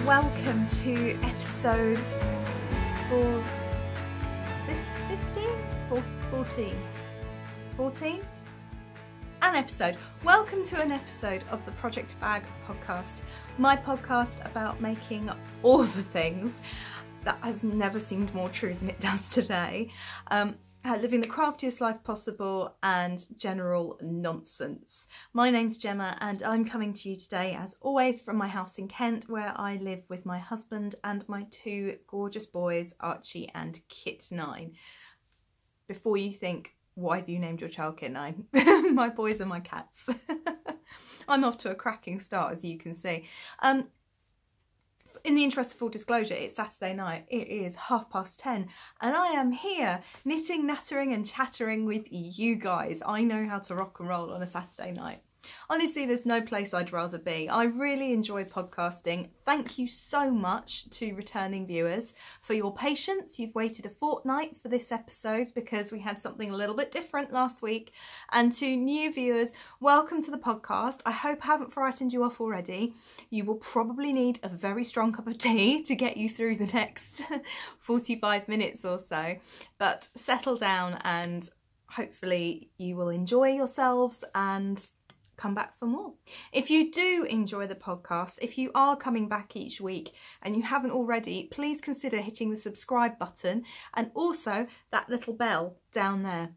welcome to episode 14? An episode. Welcome to an episode of the Project Bag podcast, my podcast about making all the things. That has never seemed more true than it does today. Living the craftiest life possible and general nonsense. My name's Gemma and I'm coming to you today as always from my house in Kent, where I live with my husband and my two gorgeous boys, Archie and Kit 9. Before you think, why have you named your child Kit 9? My boys are my cats. I'm off to a cracking start, as you can see. In the interest of full disclosure, it's Saturday night, it is 10:30 and I am here knitting, nattering and chattering with you guys. I know how to rock and roll on a Saturday night. Honestly, there's no place I'd rather be. I really enjoy podcasting. Thank you so much to returning viewers for your patience. You've waited a fortnight for this episode because we had something a little bit different last week. And to new viewers, welcome to the podcast. I hope I haven't frightened you off already. You will probably need a very strong cup of tea to get you through the next 45 minutes or so. But settle down and hopefully you will enjoy yourselves and come back for more. If you do enjoy the podcast, if you are coming back each week and you haven't already, please consider hitting the subscribe button and also that little bell down there.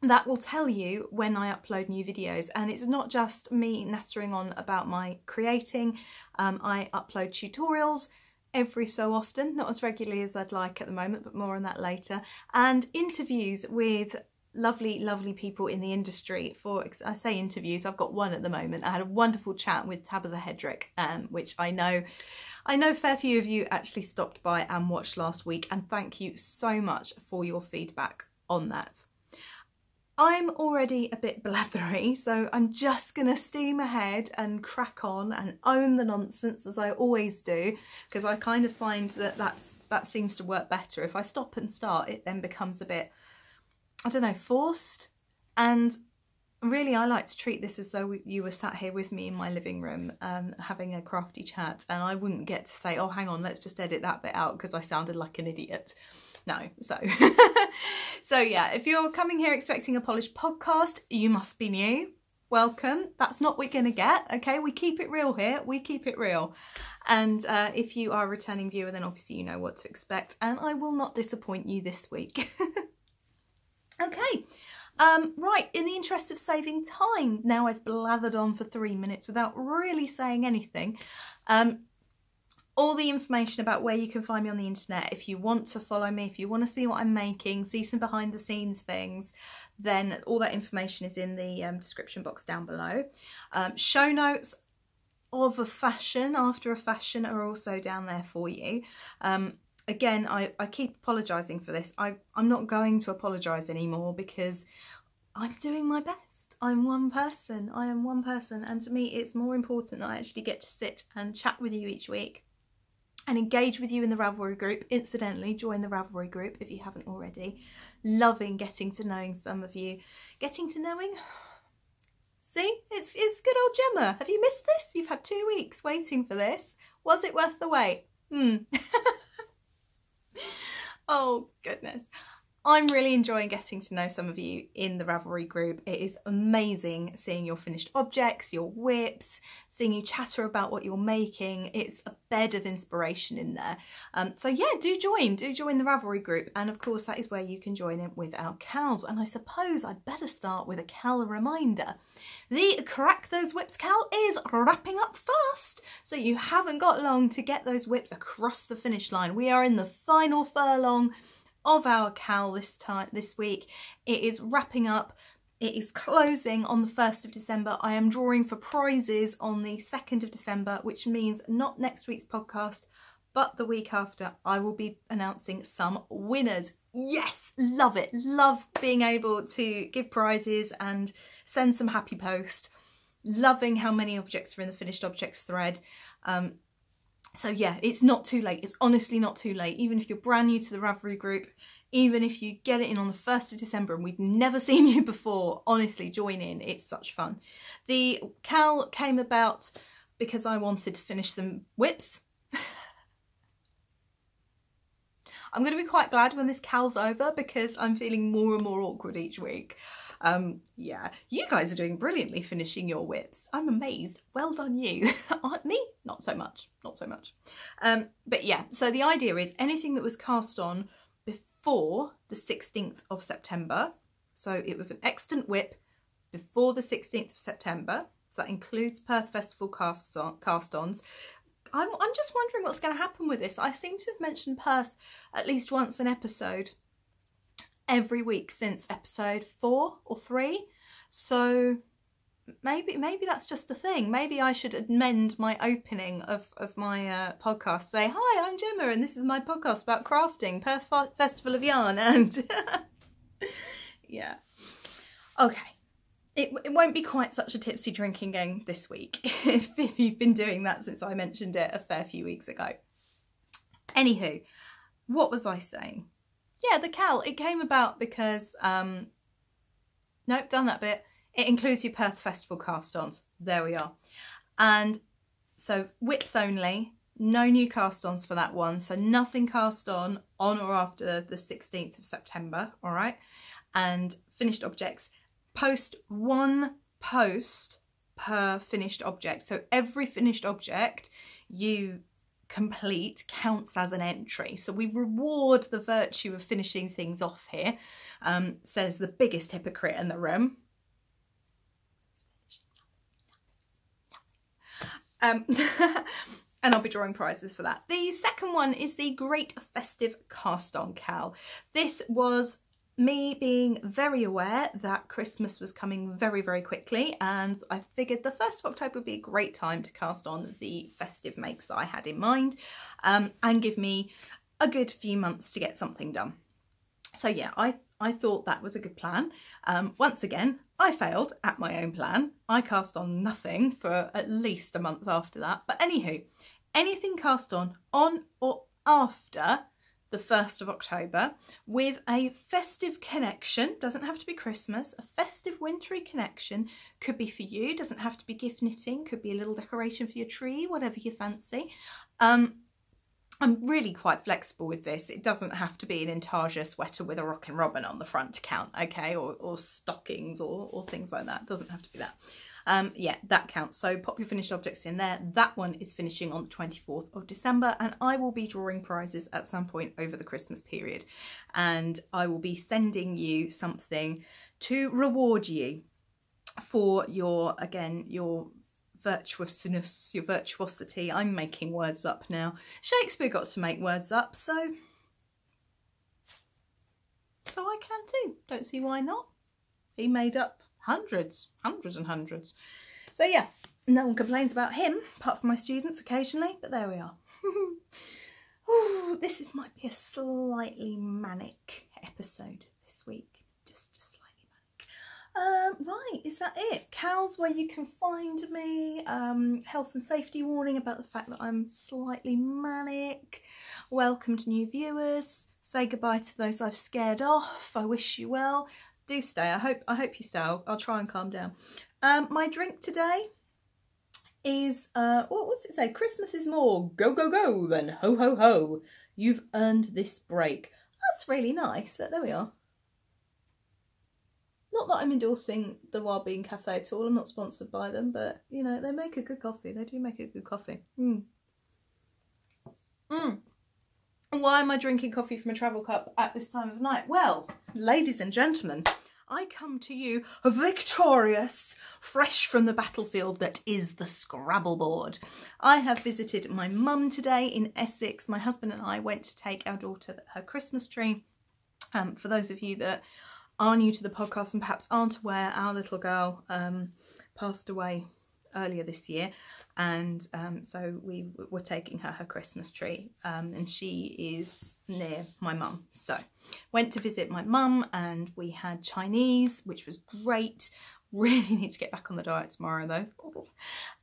That will tell you when I upload new videos, and it's not just me nattering on about my creating. I upload tutorials every so often, not as regularly as I'd like at the moment, but more on that later, and interviews with lovely people in the industry. I say interviews, I've got one at the moment. I had a wonderful chat with Tabitha Hedrick, which I know a fair few of you actually stopped by and watched last week, and thank you so much for your feedback on that. I'm already a bit blathery, so I'm just gonna steam ahead and crack on and own the nonsense as I always do, because I kind of find that seems to work better. If I stop and start, it then becomes a bit, I don't know, forced. And really I like to treat this as though you were sat here with me in my living room having a crafty chat, and I wouldn't get to say, oh hang on, let's just edit that bit out because I sounded like an idiot. No, so so yeah, if you're coming here expecting a polished podcast, you must be new. Welcome. That's not what we're gonna get, okay? We keep it real here, we keep it real. And if you are a returning viewer, then obviously you know what to expect, and I will not disappoint you this week. Okay, right, in the interest of saving time, now I've blathered on for 3 minutes without really saying anything, all the information about where you can find me on the internet, if you want to follow me, if you want to see what I'm making, see some behind the scenes things, then all that information is in the description box down below. Show notes of a fashion, after a fashion, are also down there for you. Again, I keep apologising for this. I'm not going to apologise anymore because I'm doing my best. I'm one person. I am one person. And to me, it's more important that I actually get to sit and chat with you each week and engage with you in the Ravelry group. Incidentally, join the Ravelry group if you haven't already. Loving getting to knowing some of you. Getting to knowing... See, it's good old Gemma. Have you missed this? You've had 2 weeks waiting for this. Was it worth the wait? Oh goodness, I'm really enjoying getting to know some of you in the Ravelry group. It is amazing seeing your finished objects, your whips, seeing you chatter about what you're making. It's a bed of inspiration in there. So yeah, do join the Ravelry group, and of course that is where you can join in with our cows. And I suppose I'd better start with a cal reminder. The Crack Those Whips cal is wrapping up fast, so you haven't got long to get those whips across the finish line. We are in the final furlong of our cal this week. It is wrapping up. It is closing on the 1st of December. I am drawing for prizes on the 2nd of December, which means not next week's podcast, but the week after. I will be announcing some winners. Yes, love it. Love being able to give prizes and send some happy post. Loving how many objects are in the finished objects thread. So yeah, it's not too late. It's honestly not too late. Even if you're brand new to the Ravelry group, even if you get it in on the 1st of December and we've never seen you before, honestly, join in. It's such fun. The cal came about because I wanted to finish some whips. I'm going to be quite glad when this cal's over because I'm feeling more and more awkward each week. Yeah, you guys are doing brilliantly finishing your whips. I'm amazed. Well done you. Me? Not so much. Not so much. But yeah, so the idea is anything that was cast on before the 16th of September. So it was an extant whip before the 16th of September. So that includes Perth Festival cast-ons. I'm just wondering what's going to happen with this. I seem to have mentioned Perth at least once an episode every week since episode 4 or 3. So maybe that's just a thing. Maybe I should amend my opening of my podcast. Say, hi, I'm Gemma and this is my podcast about crafting, Perth Festival of Yarn, and yeah. Okay. It won't be quite such a tipsy drinking game this week if you've been doing that since I mentioned it a fair few weeks ago. Anywho, what was I saying? Yeah, the cal, it came about because, nope, done that bit. It includes your Perth Festival cast-ons. There we are. And so whips only, no new cast-ons for that one. So nothing cast on or after the 16th of September, all right? And finished objects. Post one post per finished object. So every finished object you complete counts as an entry. So we reward the virtue of finishing things off here, says the biggest hypocrite in the room. And I'll be drawing prizes for that. The second one is the Great Festive Cast-On Cal. This was me being very aware that Christmas was coming very, very quickly, and I figured the 1st of October would be a great time to cast on the festive makes that I had in mind, and give me a good few months to get something done. So yeah, I thought that was a good plan. Once again, I failed at my own plan. I cast on nothing for at least a month after that. But anywho, anything cast on or after the 1st of October with a festive connection, doesn't have to be Christmas, a festive wintry connection, could be for you, doesn't have to be gift knitting, could be a little decoration for your tree, whatever you fancy. I'm really quite flexible with this. It doesn't have to be an intarsia sweater with a rockin' robin on the front to count, okay, or stockings or things like that. It doesn't have to be that. Yeah, that counts. So pop your finished objects in there. That one is finishing on the 24th of December, and I will be drawing prizes at some point over the Christmas period, and I will be sending you something to reward you for your, again, your virtuousness, your virtuosity. I'm making words up now. Shakespeare got to make words up, so I can too. Don't see why not. He made up hundreds and hundreds. So yeah, no one complains about him, apart from my students occasionally, but there we are. Ooh, this might be a slightly manic episode this week. Just slightly manic. Right, is that it? Cal's where you can find me. Health and safety warning about the fact that I'm slightly manic. Welcome to new viewers. Say goodbye to those I've scared off. I wish you well. Do stay. I hope you stay. I'll try and calm down. My drink today is what's it say? Christmas is more go go go than ho ho ho. You've earned this break. That's really nice. There we are. Not that I'm endorsing the Wild Bean Cafe at all. I'm not sponsored by them, but you know, they make a good coffee. They do make a good coffee. Why am I drinking coffee from a travel cup at this time of night? Well, ladies and gentlemen, I come to you victorious, fresh from the battlefield that is the Scrabble board. I have visited my mum today in Essex. My husband and I went to take our daughter her Christmas tree. For those of you that are new to the podcast and perhaps aren't aware, our little girl passed away earlier this year, and so we were taking her Christmas tree, and she is near my mum, so went to visit my mum, and we had Chinese, which was great. Really need to get back on the diet tomorrow though.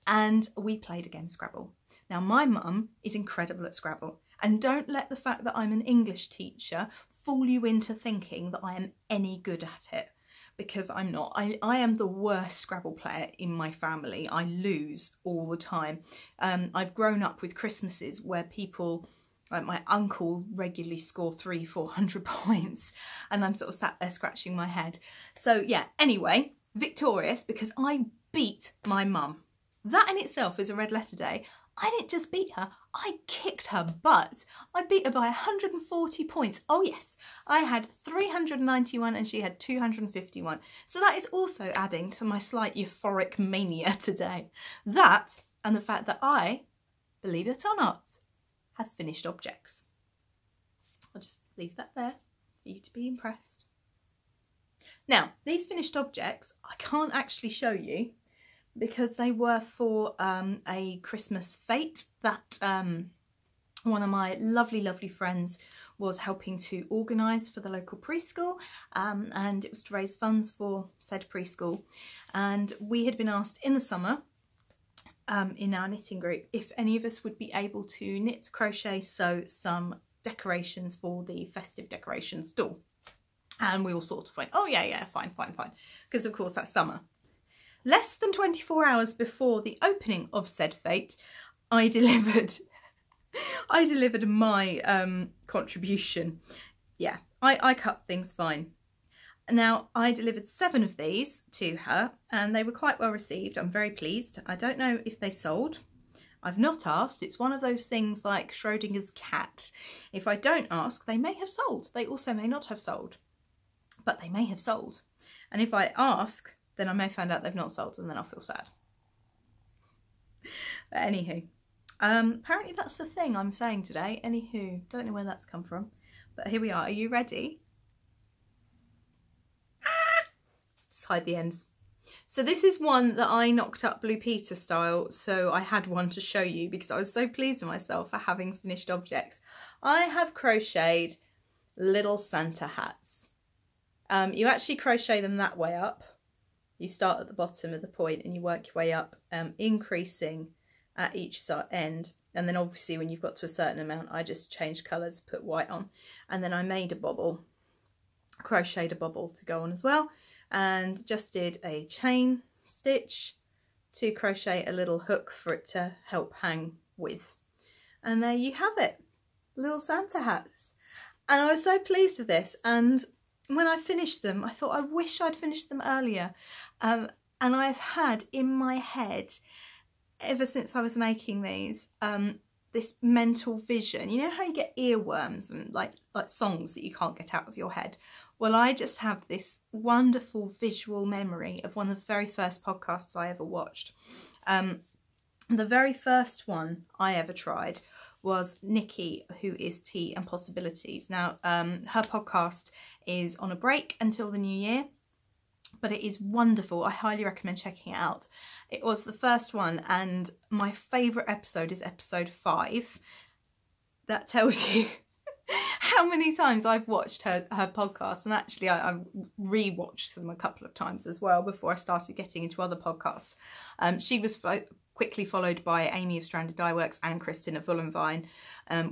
And we played a game of Scrabble. Now my mum is incredible at Scrabble, and don't let the fact that I'm an English teacher fool you into thinking that I am any good at it, because I'm not. I am the worst Scrabble player in my family. I lose all the time. I've grown up with Christmases where people like my uncle regularly score 300-400 points, and I'm sort of sat there scratching my head. So yeah, anyway, victorious because I beat my mum. That in itself is a red letter day. I didn't just beat her, I kicked her butt. I beat her by 140 points. Oh yes, I had 391 and she had 251. So that is also adding to my slight euphoric mania today. That and the fact that I, believe it or not, have finished objects. I'll just leave that there for you to be impressed. Now, these finished objects I can't actually show you because they were for a Christmas fete that one of my lovely friends was helping to organise for the local preschool, and it was to raise funds for said preschool. And we had been asked in the summer in our knitting group if any of us would be able to knit, crochet, sew some decorations for the festive decoration stall. And we all sort of went, oh yeah, fine, because of course that's summer. Less than 24 hours before the opening of said fete, I delivered my contribution. Yeah, I cut things fine. Now, I delivered 7 of these to her and they were quite well received. I'm very pleased. I don't know if they sold. I've not asked. It's one of those things like Schrodinger's cat. If I don't ask, they may have sold. They also may not have sold, but they may have sold. And if I ask, then I may find out they've not sold and then I'll feel sad. But anywho, apparently that's the thing I'm saying today. Anywho, don't know where that's come from, but here we are. Are you ready? Just hide the ends. So this is one that I knocked up Blue Peter style, so I had one to show you because I was so pleased with myself for having finished objects. I have crocheted little Santa hats. You actually crochet them that way up. You start at the bottom of the point and you work your way up, increasing at each end. And then obviously when you've got to a certain amount, I just changed colours, put white on. And then I made a bobble, crocheted a bobble to go on as well. And just did a chain stitch to crochet a little hook for it to help hang with. And there you have it, little Santa hats. And I was so pleased with this. And when I finished them, I thought I wish I'd finished them earlier. And I've had in my head, ever since I was making these, this mental vision. You know how you get earworms and like songs that you can't get out of your head? Well, I just have this wonderful visual memory of one of the very first podcasts I ever watched. The very first one I ever tried was Nikki, who is Tea and Possibilities. Now, her podcast is on a break until the new year, but it is wonderful. I highly recommend checking it out. It was the first one, and my favourite episode is episode 5. That tells you how many times I've watched her podcast, and actually I re-watched them a couple of times as well before I started getting into other podcasts. She was quickly followed by Amy of Stranded Dyeworks and Kristen at Vullenvine,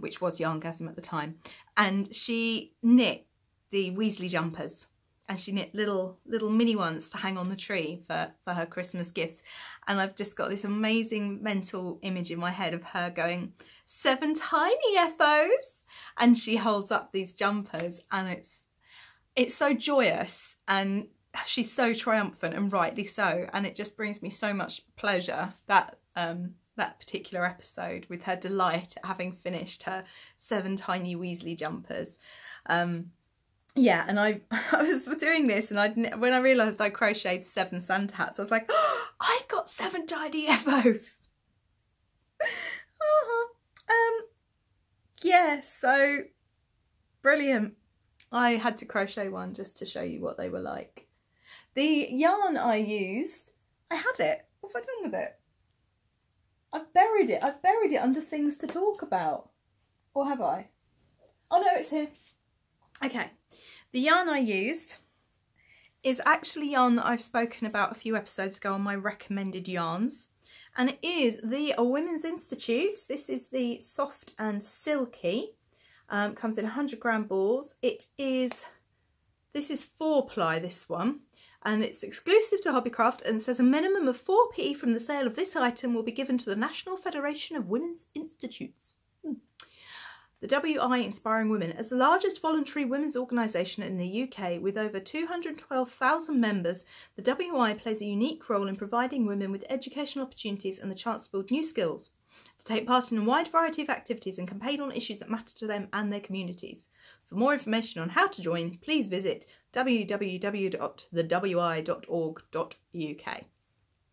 which was Yarngasm at the time. And she knit the Weasley jumpers, and she knit little mini ones to hang on the tree for her Christmas gifts. And I've just got this amazing mental image in my head of her going, 7 tiny FOs, and she holds up these jumpers, and it's so joyous, and she's so triumphant, and rightly so, and it just brings me so much pleasure, that that particular episode, with her delight at having finished her 7 tiny Weasley jumpers. Yeah, and I was doing this, and when I realised I crocheted 7 Santa hats, I was like, oh, I've got 7 tiny FOs. Yeah, so brilliant. I had to crochet one just to show you what they were like. The yarn I used, I had it. What have I done with it? I've buried it. I've buried it under things to talk about. Or have I? Oh no, it's here. Okay. The yarn I used is actually yarn that I've spoken about a few episodes ago on my recommended yarns. And it is the Women's Institute. This is the Soft and Silky. Comes in 100-gram balls. This is 4-ply, this one. And it's exclusive to Hobbycraft, and says a minimum of 4p from the sale of this item will be given to the National Federation of Women's Institutes. The WI Inspiring Women is the largest voluntary women's organisation in the UK with over 212,000 members. The WI plays a unique role in providing women with educational opportunities and the chance to build new skills, to take part in a wide variety of activities and campaign on issues that matter to them and their communities. For more information on how to join, please visit www.thewi.org.uk.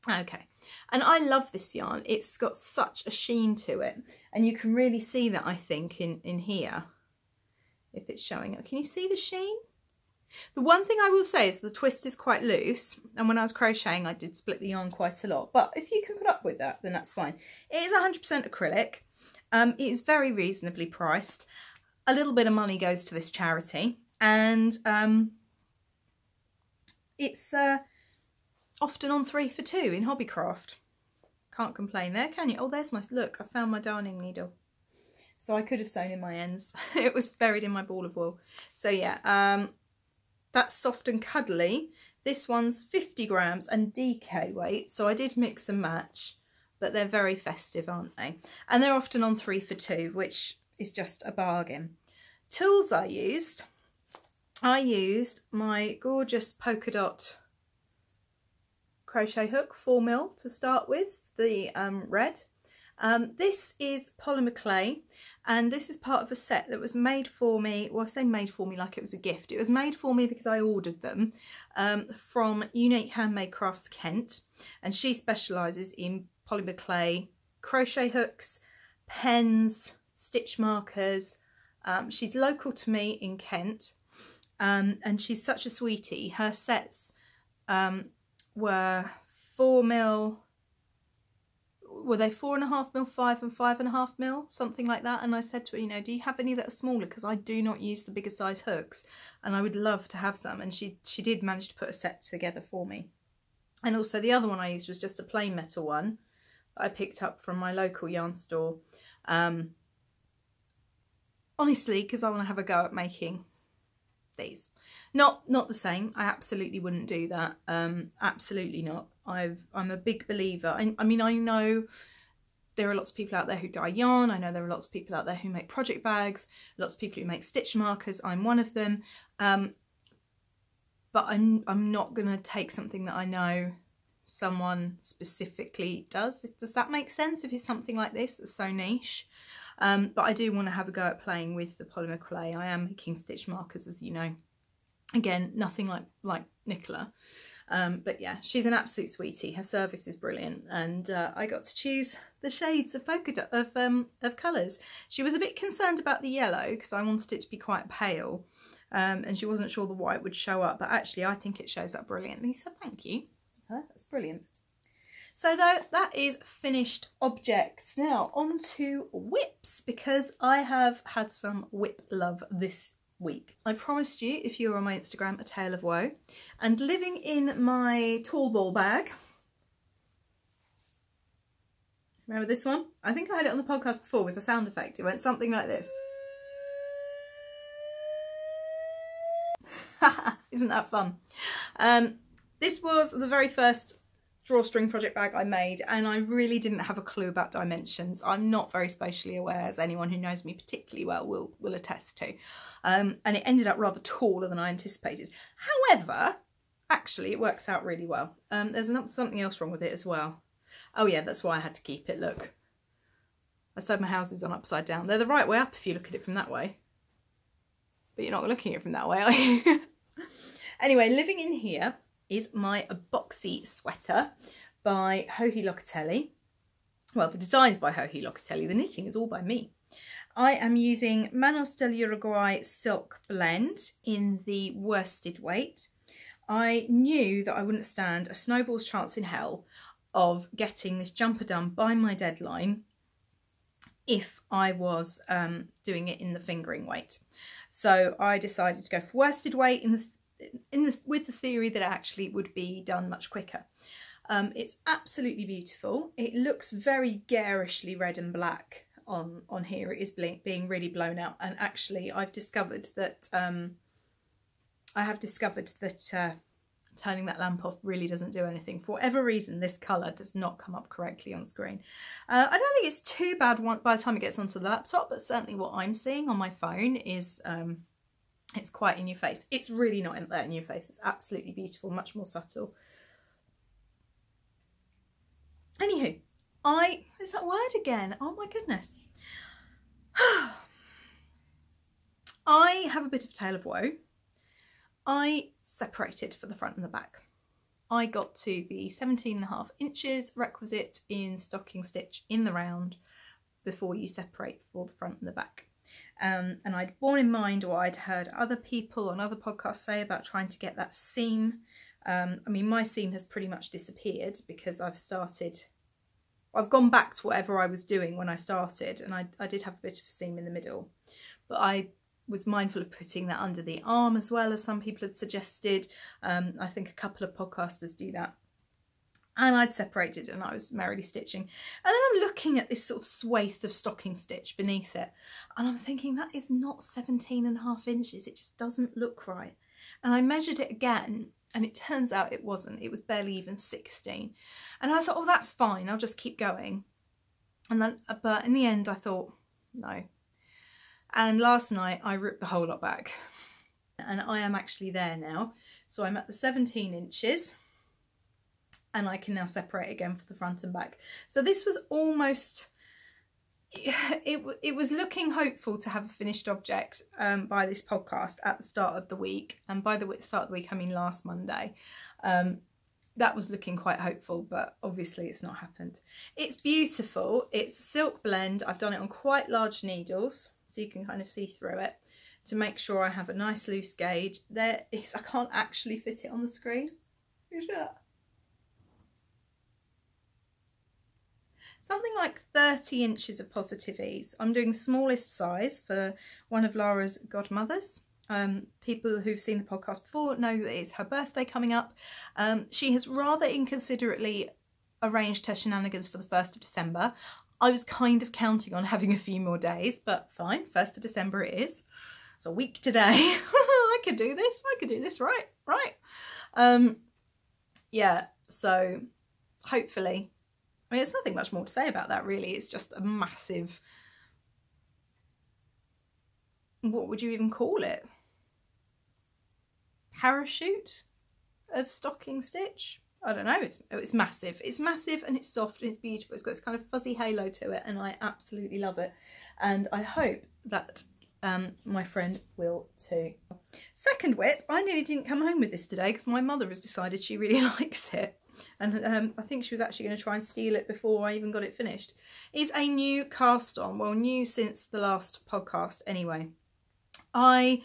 Okay, and I love this yarn. It's got such a sheen to it, and you can really see that, I think, in here, if it's showing up. Can you see the sheen? The one thing I will say is the twist is quite loose, and when I was crocheting I did split the yarn quite a lot, but if you can put up with that, then that's fine. It is 100% acrylic. It is very reasonably priced. A little bit of money goes to this charity, and it's often on 3 for 2 in Hobbycraft. Can't complain there, can you? Oh, there's my, look, I found my darning needle. So I could have sewn in my ends. It was buried in my ball of wool. So yeah, that's soft and cuddly. This one's 50 grams and DK weight. So I did mix and match, but they're very festive, aren't they? And they're often on 3 for 2, which is just a bargain. Tools I used my gorgeous polka dot crochet hook, 4mm to start with, the red. This is polymer clay, and this is part of a set that was made for me. Well, I say made for me like it was a gift. It was made for me because I ordered them from Unique Handmade Crafts Kent, and she specialises in polymer clay crochet hooks, pens, stitch markers. She's local to me in Kent, and she's such a sweetie. Her sets were 4mm, were they 4.5mm, 5 and 5.5mm, something like that. And I said to her, you know, do you have any that are smaller? Because I do not use the bigger size hooks, and I would love to have some. And she did manage to put a set together for me. And also the other one I used was just a plain metal one that I picked up from my local yarn store. Honestly, because I want to have a go at making these. Not the same. I absolutely wouldn't do that. Absolutely not. I'm a big believer. I mean, I know there are lots of people out there who dye yarn. I know there are lots of people out there who make project bags, lots of people who make stitch markers. I'm one of them. But I'm not going to take something that I know someone specifically does. Does that make sense? If it's something like this that's so niche. But I do want to have a go at playing with the polymer clay. I am making stitch markers, as you know. Again, nothing like Nicola. But yeah, she's an absolute sweetie. Her service is brilliant, and I got to choose the shades of polka dot of colours. She was a bit concerned about the yellow because I wanted it to be quite pale, and she wasn't sure the white would show up. But actually, I think it shows up brilliantly. So thank you. That's brilliant. So that is finished objects. Now on to whips, because I have had some whip love this week. I promised you, if you were on my Instagram, a tale of woe, and living in my tall ball bag. Remember this one? I think I had it on the podcast before with a sound effect. It went something like this. Isn't that fun? This was the very first drawstring project bag I made, and I really didn't have a clue about dimensions. I'm not very spatially aware, as anyone who knows me particularly well will attest to. And it ended up rather taller than I anticipated. However, actually it works out really well. There's something else wrong with it as well. Oh yeah, that's why I had to keep it. Look, I sewed my houses on upside down. They're the right way up if you look at it from that way. But you're not looking at it from that way, are you? Anyway, living in here is my Boxy sweater by Joji Locatelli. Well, the design's by Joji Locatelli, the knitting is all by me. I am using Manos del Uruguay silk blend in the worsted weight. I knew that I wouldn't stand a snowball's chance in hell of getting this jumper done by my deadline if I was doing it in the fingering weight. So I decided to go for worsted weight with the theory that it actually would be done much quicker. It's absolutely beautiful. It looks very garishly red and black on here. It is being really blown out, and actually I've discovered that turning that lamp off really doesn't do anything. For whatever reason, this colour does not come up correctly on screen. I don't think it's too bad by the time it gets onto the laptop, but certainly what I'm seeing on my phone is it's quite in your face. It's really not in your face. It's absolutely beautiful, much more subtle. Anywho, there's that word again. Oh my goodness. I have a bit of a tale of woe. I separated for the front and the back. I got to the 17.5 inches requisite in stocking stitch in the round before you separate for the front and the back. And I'd borne in mind what I'd heard other people on other podcasts say about trying to get that seam. I mean, my seam has pretty much disappeared because I've gone back to whatever I was doing when I started, and I did have a bit of a seam in the middle, but I was mindful of putting that under the arm as well, as some people had suggested. I think a couple of podcasters do that. And I'd separated and I was merrily stitching. And then I'm looking at this sort of swathe of stocking stitch beneath it, and I'm thinking that is not 17.5 inches. It just doesn't look right. And I measured it again, and it turns out it wasn't. It was barely even 16. And I thought, oh, that's fine. I'll just keep going. And then, but in the end, I thought, no. And last night I ripped the whole lot back, and I am actually there now. So I'm at the 17 inches and I can now separate again for the front and back. So this was almost, it was looking hopeful to have a finished object by this podcast at the start of the week. And by the start of the week, I mean last Monday. That was looking quite hopeful, but obviously it's not happened. It's beautiful. It's a silk blend. I've done it on quite large needles, so you can kind of see through it to make sure I have a nice loose gauge. There is, I can't actually fit it on the screen. Is that? Something like 30 inches of positive ease. I'm doing the smallest size for one of Lara's godmothers. People who've seen the podcast before know that it's her birthday coming up. She has rather inconsiderately arranged her shenanigans for the 1st of December. I was kind of counting on having a few more days, but fine, 1st of December it is. It's a week today. I could do this. I could do this, right. Yeah, so hopefully, I mean, there's nothing much more to say about that really. It's just a massive, what would you even call it? Parachute of stocking stitch? I don't know, it's massive. It's massive and it's soft and it's beautiful. It's got this kind of fuzzy halo to it and I absolutely love it. And I hope that my friend will too. Second whip, I nearly didn't come home with this today because my mother has decided she really likes it. And I think she was actually going to try and steal it before I even got it finished. It's a new cast on, well, new since the last podcast anyway. Turns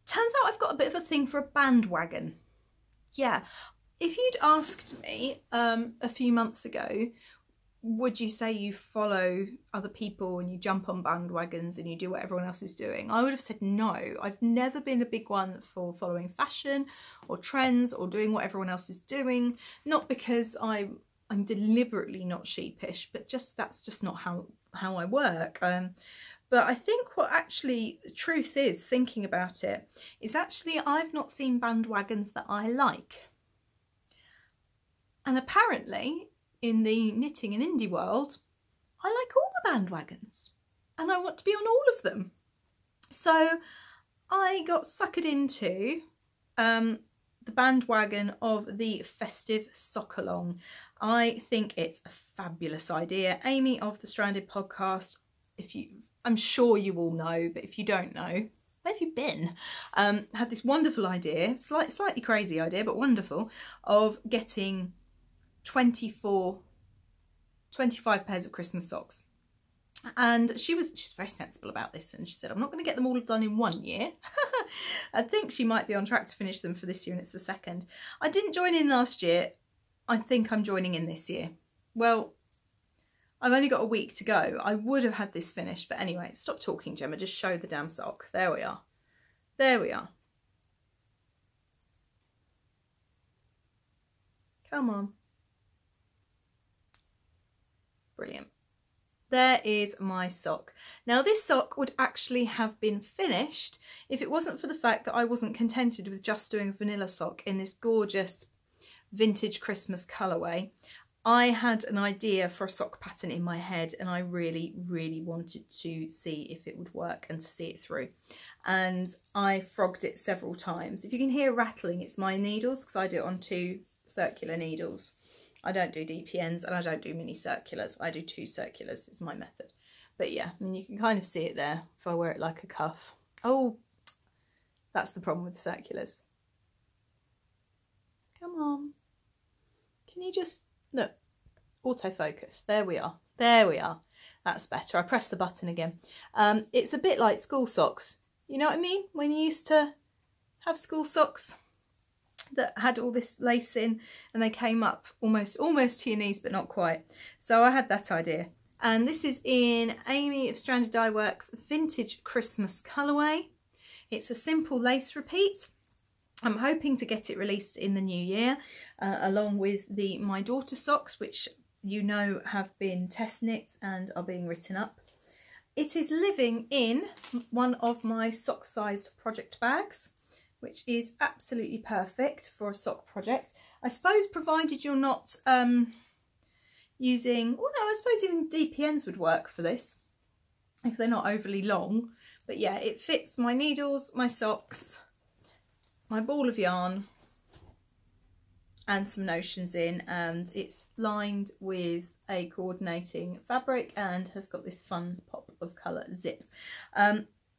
out I've got a bit of a thing for a bandwagon. Yeah, if you'd asked me a few months ago, would you say you follow other people and you jump on bandwagons and you do what everyone else is doing? I would have said no. I've never been a big one for following fashion or trends or doing what everyone else is doing. Not because I'm deliberately not sheepish, but just that's just not how I work. But I think what actually the truth is, thinking about it, is actually I've not seen bandwagons that I like. And apparently, in the knitting and indie world, I like all the bandwagons and I want to be on all of them. So I got suckered into the bandwagon of the festive sock-along. I think it's a fabulous idea. Amy of the Stranded podcast, I'm sure you all know, but if you don't know, where have you been? Had this wonderful idea, slightly crazy idea, but wonderful, of getting 25 pairs of Christmas socks. And she's very sensible about this, and she said, I'm not going to get them all done in 1 year. I think she might be on track to finish them for this year, and it's the second. I didn't join in last year. I think I'm joining in this year. Well, I've only got a week to go. I would have had this finished, but anyway, stop talking, Gemma. Just show the damn sock. There we are. There we are. Come on. Brilliant. there is my sock. Now this sock would actually have been finished if it wasn't for the fact that I wasn't contented with just doing a vanilla sock in this gorgeous vintage Christmas colourway. I had an idea for a sock pattern in my head and I really, really wanted to see if it would work and to see it through. And I frogged it several times. If you can hear rattling, it's my needles because I do it on 2 circular needles. I don't do DPNs and I don't do mini circulars. I do 2 circulars, it's my method. But yeah, I mean, you can kind of see it there if I wear it like a cuff. Oh, that's the problem with the circulars. Come on. Can you just, look, autofocus. There we are. There we are. That's better. I press the button again. It's a bit like school socks. You know what I mean? When you used to have school socks that had all this lace in and they came up almost to your knees, but not quite. So I had that idea. And this is in Amy of Stranded Dyeworks Vintage Christmas Colourway. It's a simple lace repeat. I'm hoping to get it released in the new year, along with the My Daughter socks, which you know have been test knit and are being written up. It is living in one of my sock-sized project bags, which is absolutely perfect for a sock project. I suppose provided you're not using, well no, I suppose even DPNs would work for this, if they're not overly long. But yeah, it fits my needles, my socks, my ball of yarn and some notions in, and it's lined with a coordinating fabric and has got this fun pop of colour zip.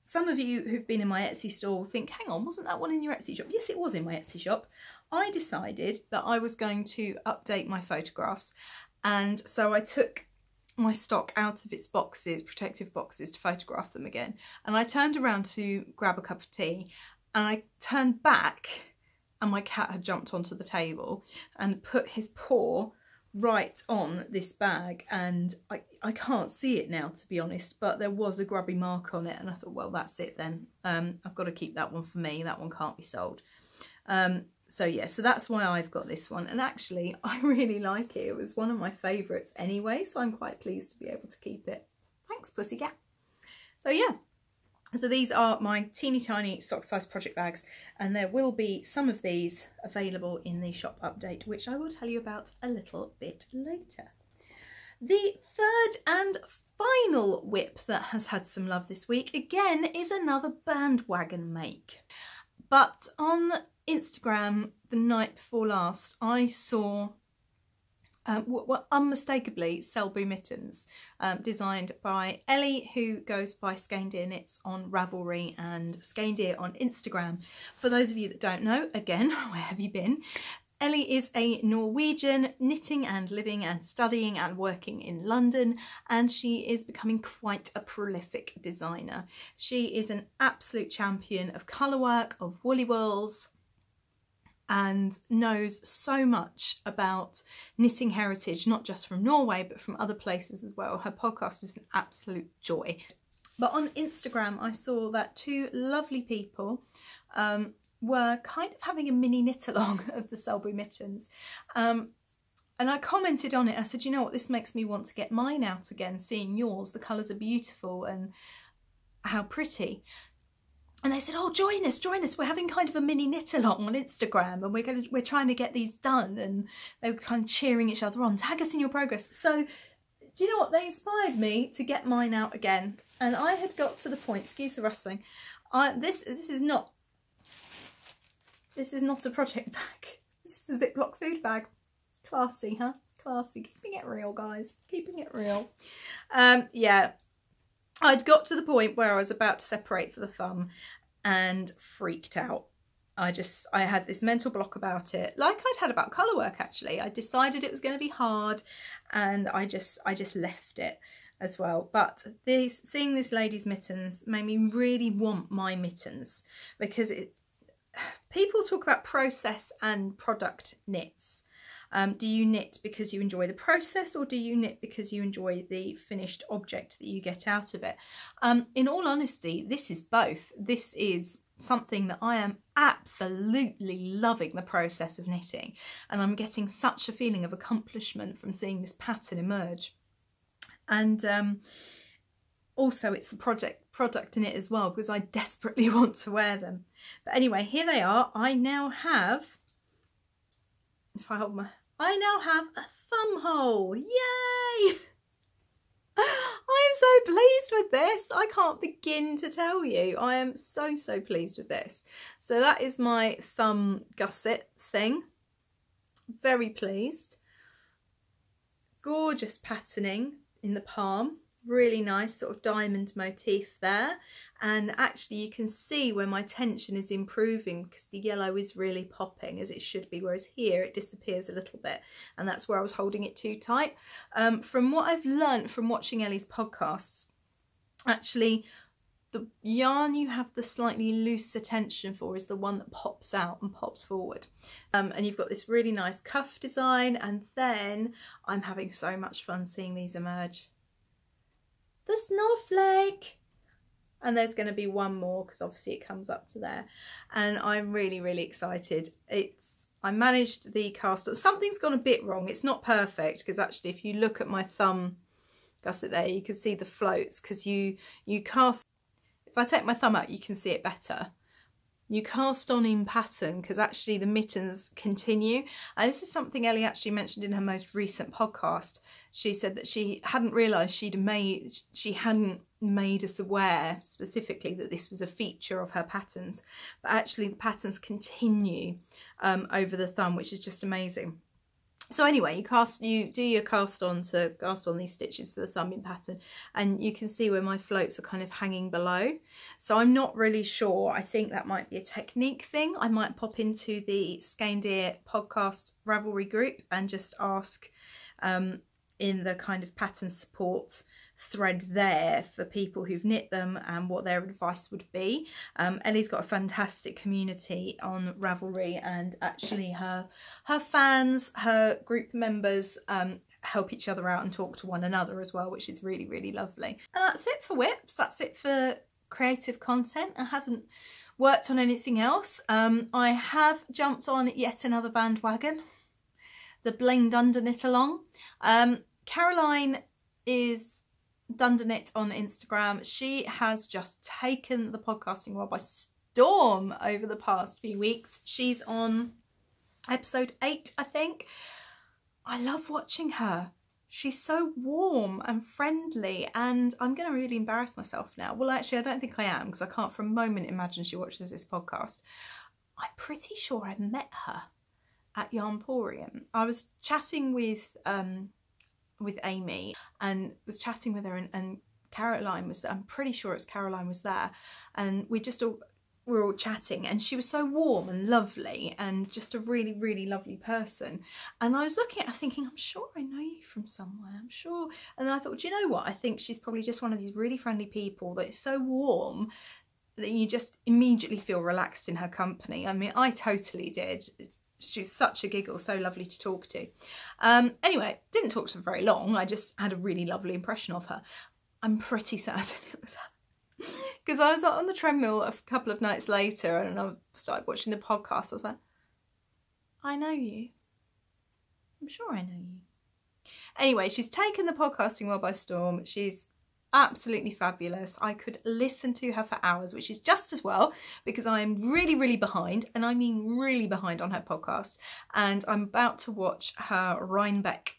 Some of you who've been in my Etsy store will think, hang on, wasn't that one in your Etsy shop? Yes, it was in my Etsy shop. I decided that I was going to update my photographs, and so I took my stock out of its boxes, protective boxes, to photograph them again. And I turned around to grab a cup of tea and I turned back and my cat had jumped onto the table and put his paw right on this bag, and I can't see it now, to be honest, but there was a grubby mark on it and I thought, well, that's it then. I've got to keep that one for me. That one can't be sold. So yeah, so that's why I've got this one, and actually I really like it. It was one of my favourites anyway, so I'm quite pleased to be able to keep it. Thanks, pussycat. So yeah, so these are my teeny tiny sock size project bags, and there will be some of these available in the shop update, which I will tell you about a little bit later. The third and final whip that has had some love this week, again, is another Bandwagon make. But on Instagram the night before last, I saw unmistakably Selby Mittens, designed by Ellie, who goes by Skeindeer Knits on Ravelry and Skeindeer on Instagram. For those of you that don't know, again, where have you been? Ellie is a Norwegian knitting and living and studying and working in London, and she is becoming quite a prolific designer. She is an absolute champion of colour work, of woolly wools, and knows so much about knitting heritage, not just from Norway, but from other places as well. Her podcast is an absolute joy. But on Instagram, I saw that 2 lovely people were kind of having a mini knit along of the Selby Mittens. And I commented on it. I said, you know what, this makes me want to get mine out again, seeing yours. The colours are beautiful and how pretty. And they said, oh, join us. We're having kind of a mini knit along on Instagram, and we're trying to get these done. And they were kind of cheering each other on. Tag us in your progress. So do you know what? They inspired me to get mine out again. And I had got to the point, excuse the rustling, this is not a project bag. This is a Ziploc food bag. Classy, huh? Classy. Keeping it real, guys. Keeping it real. Yeah. I'd got to the point where I was about to separate for the thumb and freaked out. I had this mental block about it, like I'd had about colour work actually. I decided it was going to be hard, and I just left it as well. But seeing this lady's mittens made me really want my mittens, because people talk about process and product knits. Do you knit because you enjoy the process, or do you knit because you enjoy the finished object that you get out of it? In all honesty, this is both. This is something that I am absolutely loving the process of knitting, and I'm getting such a feeling of accomplishment from seeing this pattern emerge. And also it's the product in it as well, because I desperately want to wear them. But anyway, here they are. I now have, if I hold I now have a thumb hole. Yay! I am so pleased with this. I can't begin to tell you. I am so pleased with this. So that is my thumb gusset thing. Very pleased. Gorgeous patterning in the palm. Really nice sort of diamond motif there. And actually you can see where my tension is improving, because the yellow is really popping as it should be, whereas here it disappears a little bit, and that's where I was holding it too tight. From what I've learnt from watching Ellie's podcasts, actually the yarn you have the slightly looser tension for is the one that pops out and pops forward. And you've got this really nice cuff design, and then I'm having so much fun seeing these emerge. The snowflake! And there's going to be one more, because obviously it comes up to there, and I'm really excited. I managed the cast on. Something's gone a bit wrong. It's not perfect, because actually if you look at my thumb gusset there, you can see the floats, because you cast. If I take my thumb out, you can see it better. You cast on in pattern, because actually the mittens continue. And this is something Ellie actually mentioned in her most recent podcast. She said that she hadn't realised she hadn't made us aware specifically that this was a feature of her patterns. But actually the patterns continue over the thumb, which is just amazing. So anyway, you do your cast on these stitches for the thumb in pattern, and you can see where my floats are kind of hanging below. So I'm not really sure. I think that might be a technique thing. I might pop into the Skeindeer podcast Ravelry group and just ask in the kind of pattern support thread there for people who've knit them and what their advice would be. Ellie's got a fantastic community on Ravelry, and actually her fans, her group members help each other out and talk to one another as well, which is really lovely. And that's it for whips. That's it for creative content. I haven't worked on anything else. I have jumped on yet another bandwagon, the blamedunderknitalong. Caroline is Dunderknit on Instagram. She has just taken the podcasting world by storm over the past few weeks. She's on episode 8, I think. I love watching her. She's so warm and friendly, and I'm going to really embarrass myself now. Well, actually, I don't think I am, because I can't for a moment imagine she watches this podcast. I'm pretty sure I met her at Yarnporium. I was chatting with Amy and was chatting with her, and Caroline was there. I'm pretty sure it's Caroline was there, and we were all chatting, and she was so warm and lovely and just a really lovely person. And I was looking at her thinking, I'm sure I know you from somewhere, I'm sure. And then I thought, do you know what? I think she's probably just one of these really friendly people that is so warm that you just immediately feel relaxed in her company. I mean, I totally did. She's such a giggle, so lovely to talk to. Anyway, didn't talk to her very long. I just had a really lovely impression of her. I'm pretty certain it was her. Because I was on the treadmill a couple of nights later, and I started watching the podcast. I was like, I know you. I'm sure I know you. Anyway, she's taken the podcasting world by storm. She's absolutely fabulous. I could listen to her for hours, which is just as well, because I am really behind, and I mean really behind on her podcast, and I'm about to watch her Rhinebeck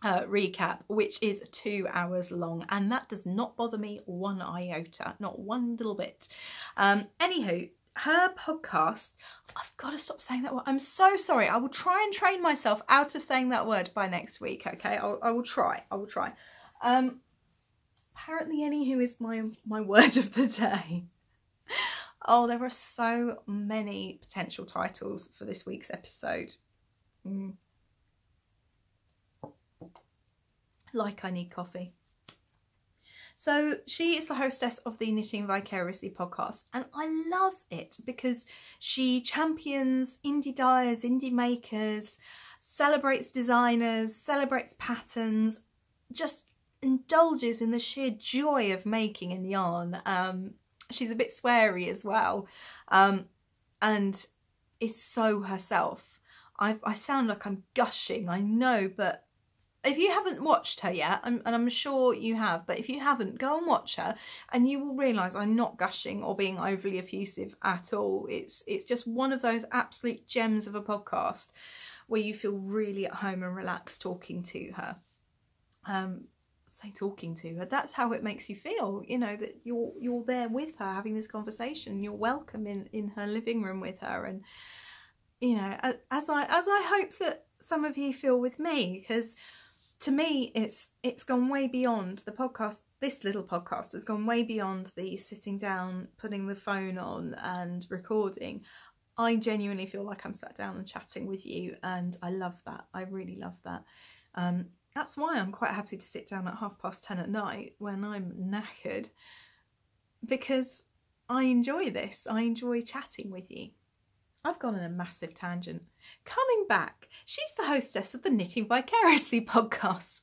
recap, which is 2 hours long, and that does not bother me one iota, not one little bit. Anywho, her podcast, I've got to stop saying that word. I'm so sorry. I will try and train myself out of saying that word by next week, okay? I will try. Apparently, anywho, is my word of the day. Oh, there are so many potential titles for this week's episode. Like I need coffee. So she is the hostess of the Knitting Vicariously podcast, and I love it because she champions indie dyers, indie makers, celebrates designers, celebrates patterns, just indulges in the sheer joy of making and yarn. She's a bit sweary as well, and is so herself. I sound like I'm gushing, I know, but if you haven't watched her yet, and I'm sure you have, but if you haven't, go and watch her and you will realise I'm not gushing or being overly effusive at all. It's just one of those absolute gems of a podcast where you feel really at home and relaxed talking to her. Talking to her, that's how it makes you feel, you know, that you're there with her having this conversation, you're welcome in her living room with her. And you know, as I hope that some of you feel with me, because to me it's gone way beyond the podcast. This little podcast has gone way beyond the sitting down, putting the phone on and recording. I genuinely feel like I'm sat down and chatting with you, and I love that. I really love that. That's why I'm quite happy to sit down at 10:30 at night when I'm knackered, because I enjoy this. I enjoy chatting with you. I've gone on a massive tangent. Coming back, she's the hostess of the Knitting Vicariously podcast.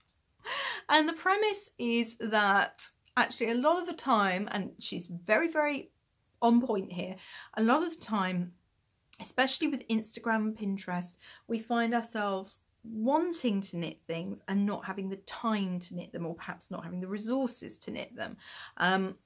And the premise is that actually a lot of the time, and she's very, very on point here, a lot of the time, especially with Instagram and Pinterest, we find ourselves wanting to knit things and not having the time to knit them, or perhaps not having the resources to knit them.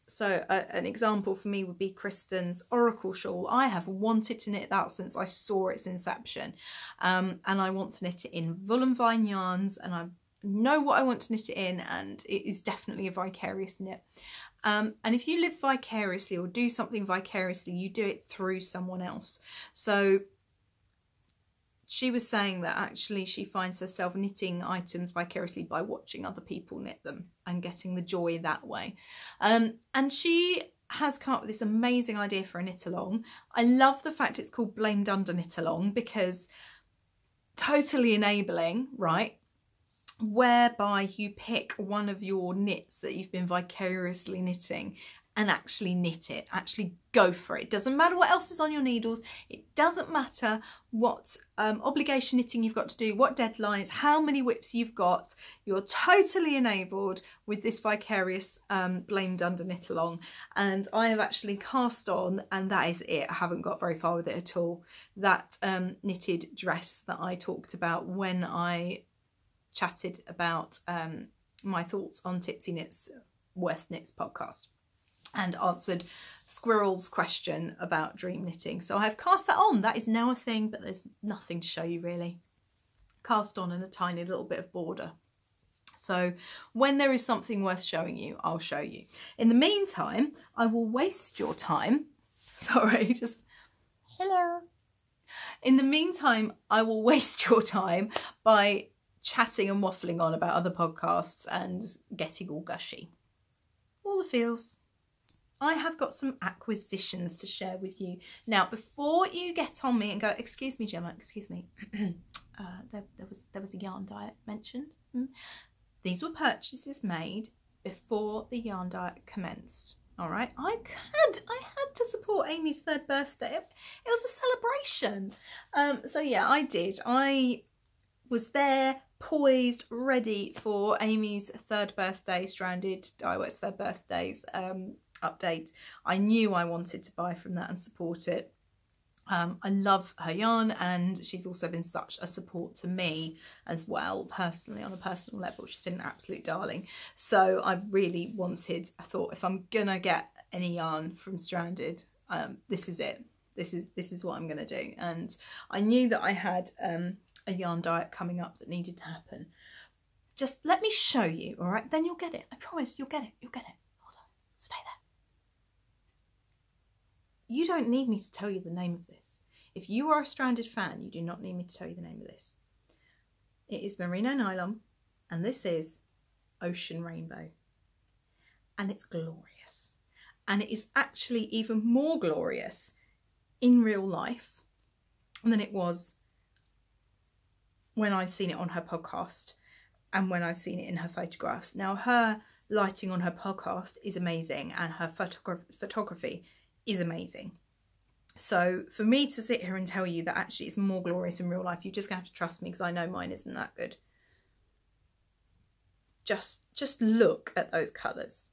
So an example for me would be Kristen's Oracle shawl. I have wanted to knit that since I saw its inception, and I want to knit it in Wool & Vine yarns, and I know what I want to knit it in, and it is definitely a vicarious knit. And if you live vicariously or do something vicariously, you do it through someone else. So she was saying that actually she finds herself knitting items vicariously by watching other people knit them and getting the joy that way. And she has come up with this amazing idea for a knit along. I love the fact it's called Blamed Under Knit Along, because totally enabling, right? Whereby you pick one of your knits that you've been vicariously knitting and actually knit it, actually go for it. It doesn't matter what else is on your needles. It doesn't matter what obligation knitting you've got to do, what deadlines, how many whips you've got. You're totally enabled with this vicarious Blamed Under Knit Along. And I have actually cast on, and that is it. I haven't got very far with it at all. That knitted dress that I talked about when I chatted about my thoughts on Tipsy Knits Worth Knits podcast, and answered Squirrel's question about dream knitting. So I've cast that on. That is now a thing, but there's nothing to show you really. Cast on and a tiny little bit of border. So when there is something worth showing you, I'll show you. In the meantime, I will waste your time. Sorry, just hello. In the meantime, I will waste your time by chatting and waffling on about other podcasts and getting all gushy. All the feels. I have got some acquisitions to share with you. Now, before you get on me and go, excuse me, Gemma, excuse me, there was a yarn diet mentioned. These were purchases made before the yarn diet commenced. All right, I had to support Amy's 3rd birthday. It was a celebration. So yeah, I did. I was there, poised, ready for Amy's 3rd birthday, Stranded Dyeworks 3rd birthdays update. I knew I wanted to buy from that and support it. I love her yarn, and she's also been such a support to me as well, personally, on a personal level. She's been an absolute darling. So I really wanted, I thought, if I'm gonna get any yarn from Stranded, this is it. This is what I'm gonna do. And I knew that I had a yarn diet coming up that needed to happen. Just let me show you, all right? Then you'll get it. I promise you'll get it. You'll get it. Hold on. Stay there. You don't need me to tell you the name of this. If you are a Stranded fan, you do not need me to tell you the name of this. It is merino nylon, and this is Ocean Rainbow. And it's glorious. And it is actually even more glorious in real life than it was when I've seen it on her podcast and when I've seen it in her photographs. Now, her lighting on her podcast is amazing, and her photography is amazing. So for me to sit here and tell you that actually it's more glorious in real life, you're just gonna have to trust me, because I know mine isn't that good. Just look at those colours.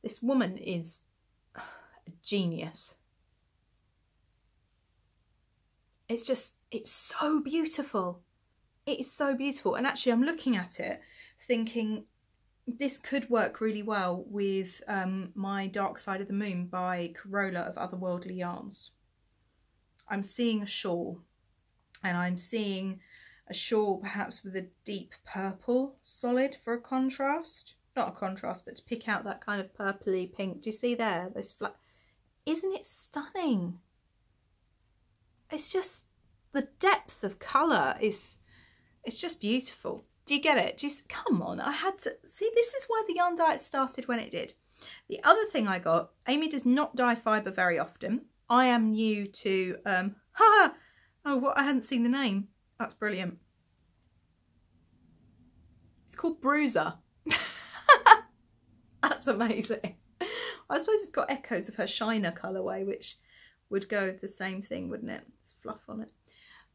This woman is a genius. It's so beautiful. It is so beautiful. And actually I'm looking at it thinking this could work really well with my Dark Side of the Moon by Corolla of Otherworldly Yarns. I'm seeing a shawl, and I'm seeing a shawl perhaps with a deep purple solid for a contrast. Not a contrast, but to pick out that kind of purpley pink. Do you see there? Those flat. Isn't it stunning? It's just, the depth of colour is, it's just beautiful. Do you get it? Just come on, I had to see. This is why the yarn diet started when it did. The other thing I got, Amy does not dye fibre very often. I am new to oh, what, I hadn't seen the name. That's brilliant. It's called Bruiser. That's amazing. I suppose it's got echoes of her Shiner colourway, which would go with the same thing, wouldn't it? It's fluff on it.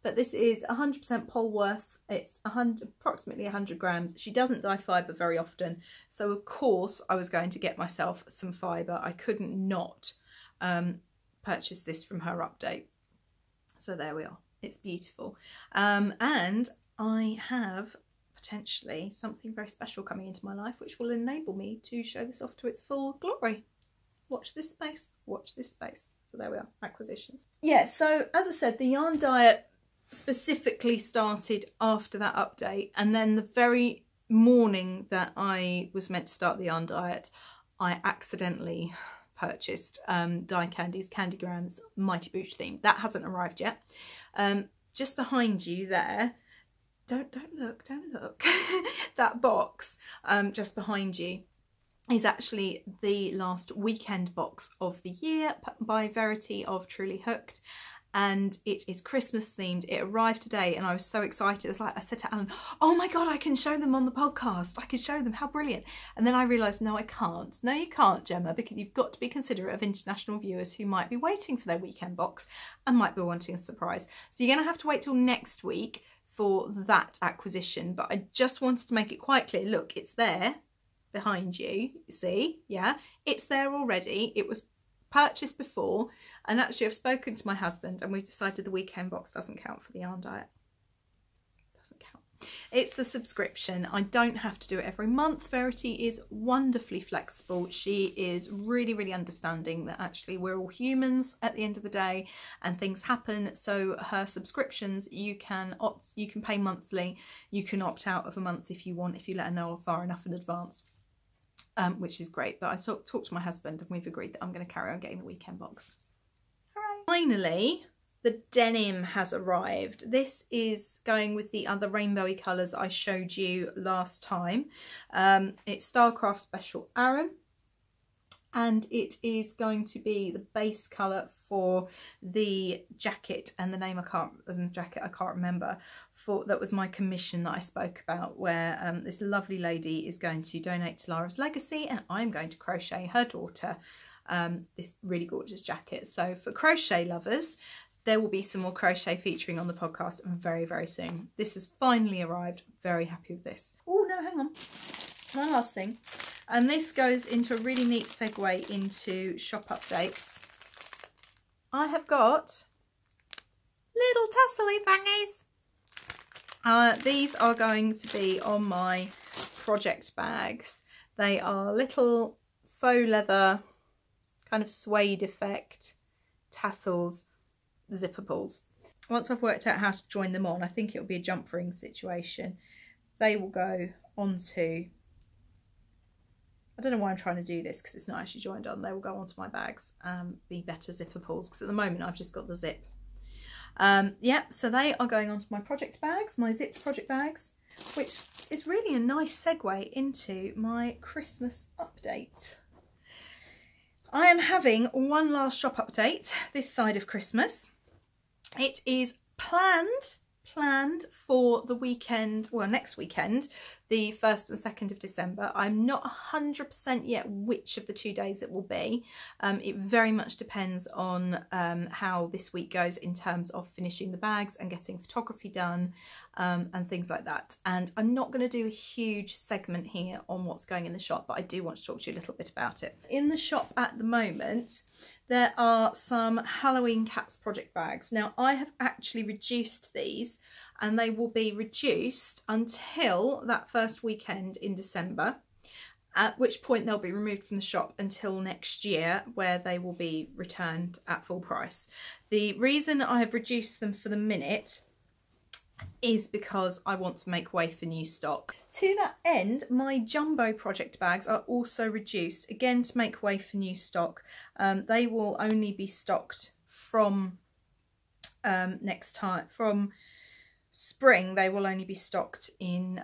But this is 100% Polworth. It's approximately 100 grams. She doesn't dye fibre very often, so of course I was going to get myself some fibre. I couldn't not purchase this from her update. So there we are. It's beautiful. And I have potentially something very special coming into my life which will enable me to show this off to its full glory. Watch this space, watch this space. So there we are, acquisitions. Yeah, so as I said, the yarn diet specifically started after that update, and then the very morning that I was meant to start the yarn diet, I accidentally purchased Dye Candy's Candygrams Mighty Boosh theme. That hasn't arrived yet. Just behind you there, don't look, that box just behind you is actually the last weekend box of the year by Verity of Truly Hooked, and it is Christmas themed. It arrived today and I was so excited. It's like, I said to Alan, oh my god, I can show them on the podcast, I can show them, how brilliant. And then I realised, no I can't. No you can't, Gemma, because you've got to be considerate of international viewers who might be waiting for their weekend box and might be wanting a surprise. So you're going to have to wait till next week for that acquisition, but I just wanted to make it quite clear. Look, it's there behind you, see, yeah, it's there already. It was purchased before, and actually I've spoken to my husband and we've decided the weekend box doesn't count for the yarn diet. Doesn't count. It's a subscription. I don't have to do it every month. Verity is wonderfully flexible. She is really, really understanding that actually we're all humans at the end of the day and things happen. So her subscriptions, you can pay monthly. You can opt out of a month if you want, if you let her know far enough in advance. Which is great, but I talked to my husband and we've agreed that I'm going to carry on getting the weekend box. Hooray. Finally, the denim has arrived. This is going with the other rainbowy colours I showed you last time. It's Stylecraft Special Aran, and it is going to be the base colour for the jacket, and the name I can't remember. That was my commission that I spoke about, where this lovely lady is going to donate to Lara's Legacy and I'm going to crochet her daughter this really gorgeous jacket. So for crochet lovers, there will be some more crochet featuring on the podcast very, very soon. This has finally arrived. Very happy with this. Oh no, hang on. One last thing. And this goes into a really neat segue into shop updates. I have got little tassely thingies. These are going to be on my project bags. They are little faux leather, kind of suede effect tassels, zipper pulls. Once I've worked out how to join them on, I think it'll be a jump ring situation. They will go onto, I don't know why I'm trying to do this because it's not actually joined on. They will go onto my bags, be better zipper pulls, because at the moment I've just got the zip. Yeah, so they are going onto my project bags, my zipped project bags, which is really a nice segue into my Christmas update. I am having one last shop update this side of Christmas. It is planned for the weekend, well, next weekend, the 1st and 2nd of December. I'm not 100% yet which of the 2 days it will be. It very much depends on how this week goes in terms of finishing the bags and getting photography done and things like that. And I'm not going to do a huge segment here on what's going in the shop, but I do want to talk to you a little bit about it. In the shop at the moment, there are some Halloween Cats project bags. Now, I have actually reduced these and they will be reduced until that first weekend in December, at which point they'll be removed from the shop until next year, where they will be returned at full price. The reason I've reduced them for the minute is because I want to make way for new stock. To that end, my jumbo project bags are also reduced, again to make way for new stock. They will only be stocked from from spring. They will only be stocked in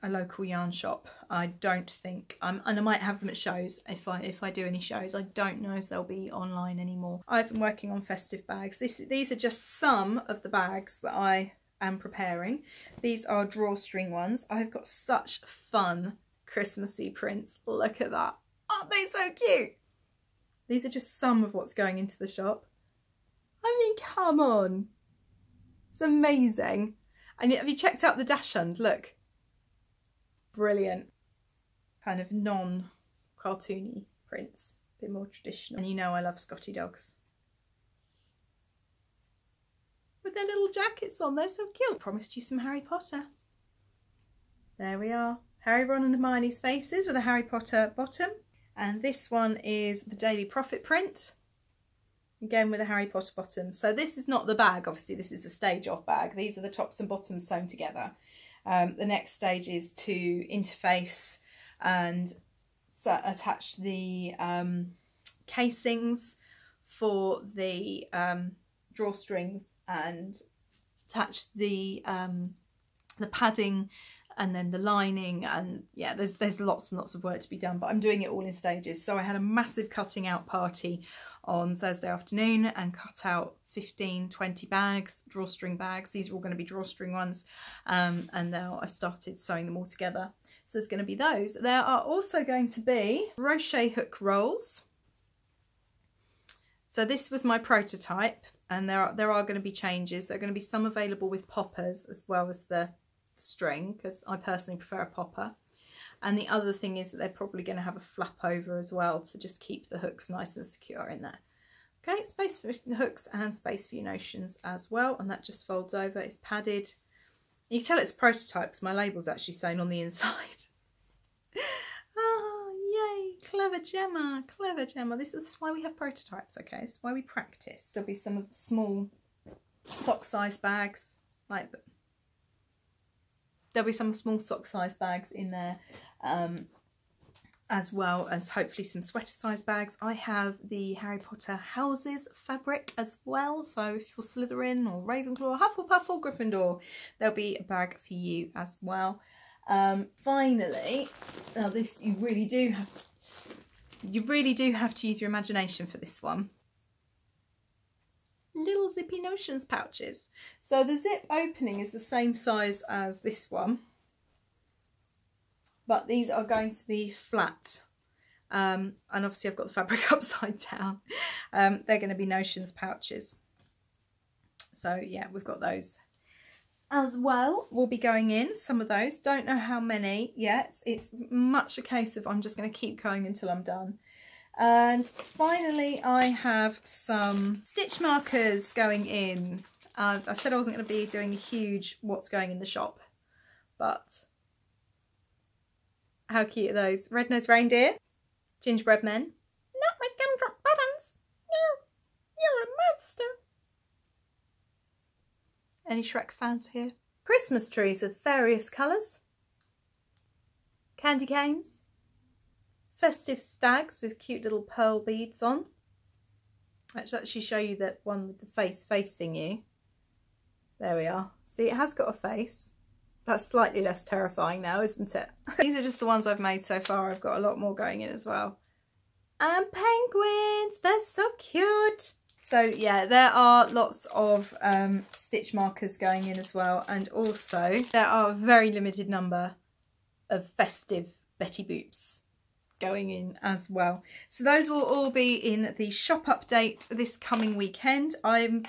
a local yarn shop. I don't think, and I might have them at shows if I do any shows. I don't know if they'll be online anymore. I've been working on festive bags. These are just some of the bags that I am preparing. These are drawstring ones. I've got such fun Christmassy prints. Look at that. Aren't they so cute? These are just some of what's going into the shop. I mean, come on. It's amazing. And have you checked out the dash hand? Look. Brilliant. Kind of non-cartoony prints. A bit more traditional. And you know I love Scotty dogs. With their little jackets on, they're so cute. Promised you some Harry Potter. There we are. Harry, Ron and Hermione's faces with a Harry Potter bottom. And this one is the Daily Prophet print. Again with a Harry Potter bottom. So this is not the bag, obviously this is the stage off bag. These are the tops and bottoms sewn together. The next stage is to interface and attach the casings for the drawstrings and attach the padding and then the lining, and yeah, there's lots and lots of work to be done, but I'm doing it all in stages. So I had a massive cutting out party on Thursday afternoon and cut out 15-20 bags, drawstring bags. These are all going to be drawstring ones, and now I've started sewing them all together. So there's going to be those. There are also going to be crochet hook rolls. So this was my prototype, and there are going to be changes. There are going to be some available with poppers as well as the string, because I personally prefer a popper. And the other thing is that they're probably going to have a flap over as well to just keep the hooks nice and secure in there. Okay, space for the hooks and space for your notions as well, and that just folds over. It's padded. You can tell it's prototypes. My label's actually sewn on the inside. Oh, yay! Clever Gemma, clever Gemma. This is why we have prototypes. Okay, this is why we practice. There'll be some of the small sock-sized bags like that. There'll be some small sock-sized bags in there, as well as hopefully some sweater-sized bags. I have the Harry Potter houses fabric as well, so if you're Slytherin or Ravenclaw, Hufflepuff or Gryffindor, there'll be a bag for you as well. Finally, now this you really do have to use your imagination for this one. Little zippy notions pouches. So the zip opening is the same size as this one, but these are going to be flat, and obviously I've got the fabric upside down. They're going to be notions pouches, so yeah, we've got those as well. We'll be going in some of those, don't know how many yet. It's much a case of I'm just going to keep going until I'm done. And finally, I have some stitch markers going in. I said I wasn't going to be doing a huge what's going in the shop, but how cute are those? Red-nosed reindeer, gingerbread men. Not my gumdrop buttons. No, you're a monster. Any Shrek fans here? Christmas trees of various colours. Candy canes. Festive stags with cute little pearl beads on. Let's actually show you that one with the face facing you. There we are. See, it has got a face. That's slightly less terrifying now, isn't it? These are just the ones I've made so far. I've got a lot more going in as well. And penguins, they're so cute. So yeah, there are lots of stitch markers going in as well. And also there are a very limited number of festive Betty Boops going in as well. So those will all be in the shop update this coming weekend. I'm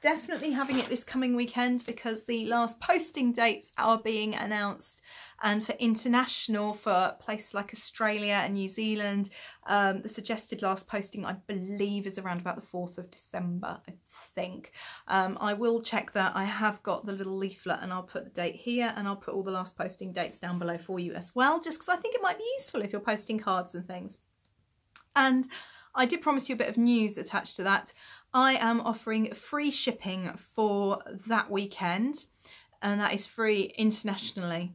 definitely having it this coming weekend because the last posting dates are being announced, and for international, for places like Australia and New Zealand, the suggested last posting I believe is around about the 4th of December, I think. I will check that. I have got the little leaflet and I'll put the date here, and I'll put all the last posting dates down below for you as well, just because I think it might be useful if you're posting cards and things. And I did promise you a bit of news attached to that. I am offering free shipping for that weekend, and that is free internationally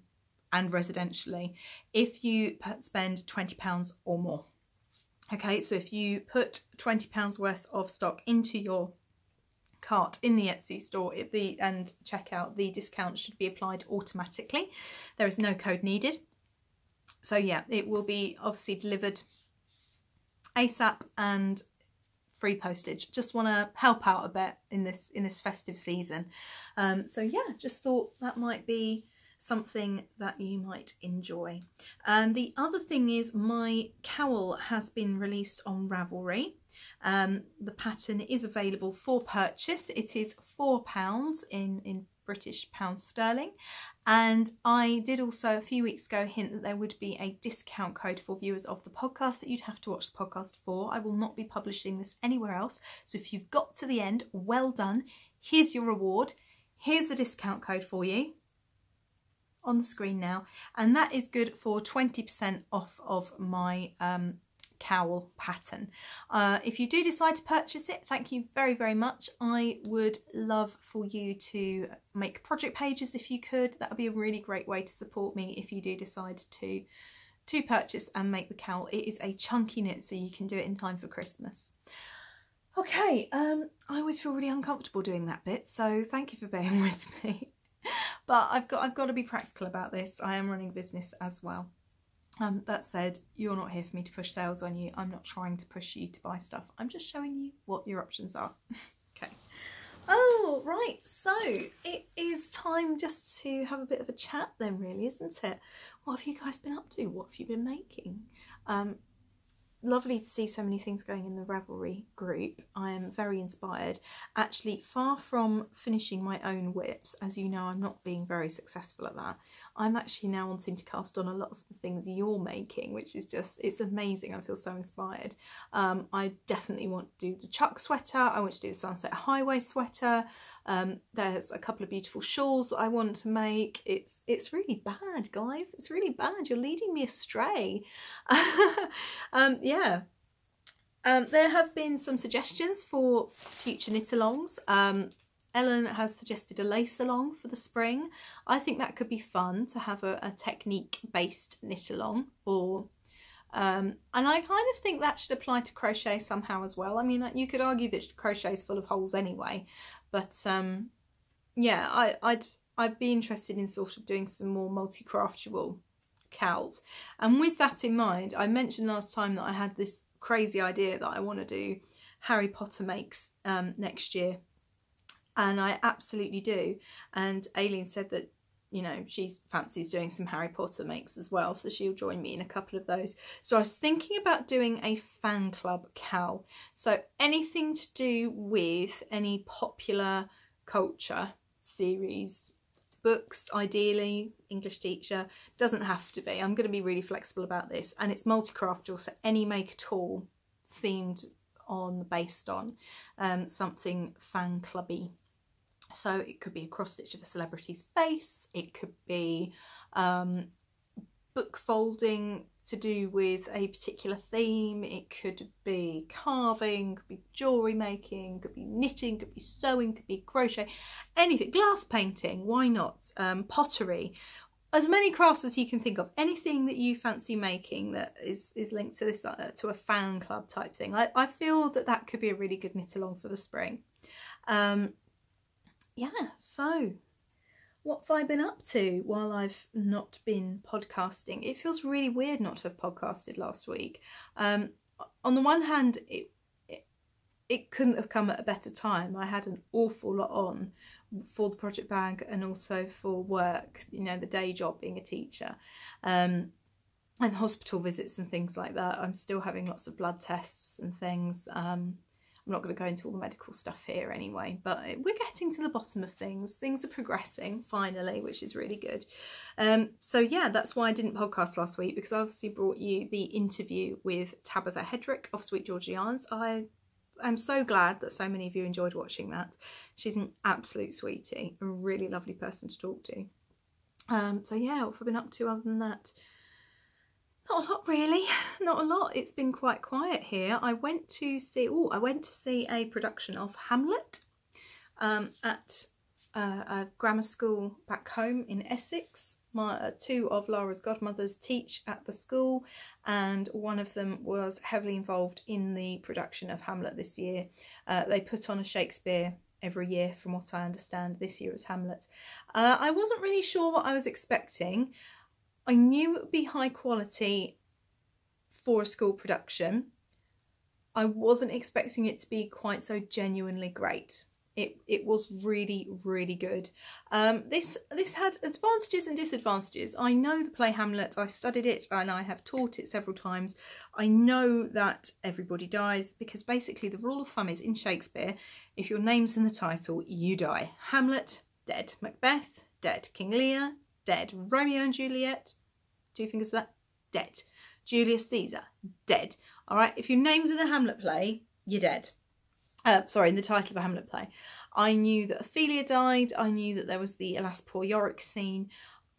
and residentially if you spend £20 or more. Okay, so if you put £20 worth of stock into your cart in the Etsy store and check out, the discount should be applied automatically. There is no code needed. So yeah, it will be obviously delivered ASAP and free postage. Just want to help out a bit in this festive season. So yeah, just thought that might be something that you might enjoy. And the other thing is my cowl has been released on Ravelry. The pattern is available for purchase. It is £4 in British pounds sterling, and I did also a few weeks ago hint that there would be a discount code for viewers of the podcast that you'd have to watch the podcast for. I will not be publishing this anywhere else, so if you've got to the end, well done. Here's your reward. Here's the discount code for you on the screen now, and that is good for 20% off of my cowl pattern. If you do decide to purchase it, thank you very, very much. I would love for you to make project pages if you could. That would be a really great way to support me if you do decide to purchase and make the cowl. It is a chunky knit, so you can do it in time for Christmas. Okay, I always feel really uncomfortable doing that bit, so thank you for bearing with me. But I've got to be practical about this. I am running a business as well. That said, you're not here for me to push sales on you. I'm not trying to push you to buy stuff. I'm just showing you what your options are. Okay. Oh, right. So it is time just to have a bit of a chat then, really, isn't it? What have you guys been up to? What have you been making? Lovely to see so many things going in the Ravelry group. I am very inspired. Actually, far from finishing my own whips, as you know, I'm not being very successful at that. I'm actually now wanting to cast on a lot of the things you're making, which is just, it's amazing. I feel so inspired. I definitely want to do the Chuck sweater. I want to do the Sunset Highway sweater. There's a couple of beautiful shawls that I want to make. It's really bad, guys. It's really bad. You're leading me astray. Yeah. There have been some suggestions for future knit-alongs. Ellen has suggested a lace-along for the spring. I think that could be fun to have a technique-based knit-along, or and I kind of think that should apply to crochet somehow as well. I mean, you could argue that crochet is full of holes anyway, but yeah, I'd be interested in sort of doing some more multi-craftual cowls. And with that in mind, I mentioned last time that I had this crazy idea that I want to do Harry Potter makes next year, and I absolutely do. And Aileen said that, you know, she fancies doing some Harry Potter makes as well, so she'll join me in a couple of those. So I was thinking about doing a fan club cowl, so anything to do with any popular culture series, books, ideally, English teacher, doesn't have to be. I'm going to be really flexible about this, and it's multi-craftual, so any make at all themed on, based on something fan clubby. So it could be a cross stitch of a celebrity's face, it could be book folding to do with a particular theme, it could be carving, could be jewellery making, could be knitting, could be sewing, could be crochet, anything, glass painting, why not, pottery, as many crafts as you can think of, anything that you fancy making that is linked to this, to a fan club type thing. I feel that that could be a really good knit along for the spring. Yeah, so what have I been up to while I've not been podcasting? It feels really weird not to have podcasted last week. On the one hand, it couldn't have come at a better time. I had an awful lot on for the project bag and also for work, you know, the day job being a teacher, and hospital visits and things like that. I'm still having lots of blood tests and things. I'm not going to go into all the medical stuff here anyway, but we're getting to the bottom of things. Things are progressing finally, which is really good. So yeah, that's why I didn't podcast last week, because I obviously brought you the interview with Tabitha Hedrick of Sweet Georgians. I'm so glad that so many of you enjoyed watching that. She's an absolute sweetie, a really lovely person to talk to. So yeah, what have I been up to other than that? Not a lot really, not a lot. It's been quite quiet here. I went to see a production of Hamlet at a grammar school back home in Essex. Two of Lara's godmothers teach at the school, and one of them was heavily involved in the production of Hamlet this year. They put on a Shakespeare every year, from what I understand. This year it was Hamlet. I wasn't really sure what I was expecting. I knew it would be high quality for a school production. I wasn't expecting it to be quite so genuinely great. It was really, really good. This had advantages and disadvantages. I know the play Hamlet, I studied it and I have taught it several times. I know that everybody dies, because basically the rule of thumb is, in Shakespeare, if your name's in the title, you die. Hamlet, dead. Macbeth, dead. King Lear, dead. Romeo and Juliet, two fingers of that, dead. Julius Caesar, dead. All right, if your name's in a Hamlet play, you're dead. Sorry, in the title of a Hamlet play. I knew that Ophelia died. I knew that there was the Alas Poor Yorick scene.